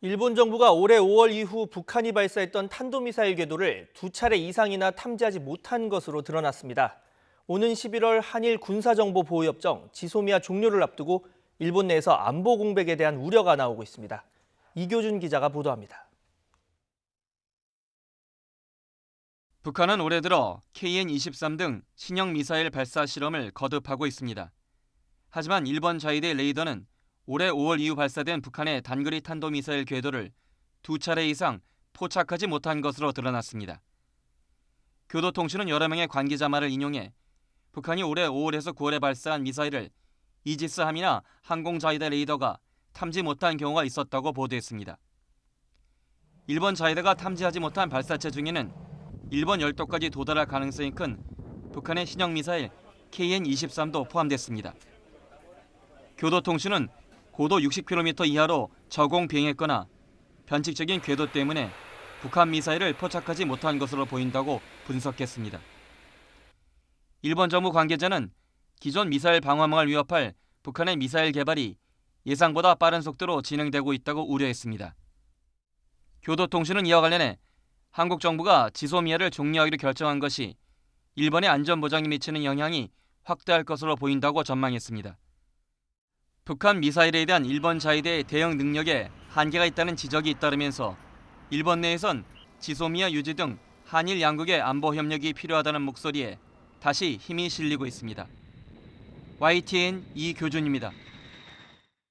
일본 정부가 올해 5월 이후 북한이 발사했던 탄도미사일 궤도를 2차례 이상이나 탐지하지 못한 것으로 드러났습니다. 오는 11월 한일 군사정보보호협정 지소미아 종료를 앞두고 일본 내에서 안보 공백에 대한 우려가 나오고 있습니다. 이교준 기자가 보도합니다. 북한은 올해 들어 KN-23 등 신형 미사일 발사 실험을 거듭하고 있습니다. 하지만 일본 자위대 레이더는 올해 5월 이후 발사된 북한의 단거리 탄도미사일 궤도를 2차례 이상 포착하지 못한 것으로 드러났습니다. 교도통신은 여러 명의 관계자 말을 인용해 북한이 올해 5월에서 9월에 발사한 미사일을 이지스함이나 항공자위대 레이더가 탐지 못한 경우가 있었다고 보도했습니다. 일본 자위대가 탐지하지 못한 발사체 중에는 일본 열도까지 도달할 가능성이 큰 북한의 신형 미사일 KN-23도 포함됐습니다. 교도통신은 고도 60km 이하로 저공 비행했거나 변칙적인 궤도 때문에 북한 미사일을 포착하지 못한 것으로 보인다고 분석했습니다. 일본 정부 관계자는 기존 미사일 방어망을 위협할 북한의 미사일 개발이 예상보다 빠른 속도로 진행되고 있다고 우려했습니다. 교도통신은 이와 관련해 한국 정부가 지소미아를 종료하기로 결정한 것이 일본의 안전보장에 미치는 영향이 확대할 것으로 보인다고 전망했습니다. 북한 미사일에 대한 일본 자위대의 대응 능력에 한계가 있다는 지적이 잇따르면서 일본 내에선 지소미아 유지 등 한일 양국의 안보 협력이 필요하다는 목소리에 다시 힘이 실리고 있습니다. YTN 이교준입니다.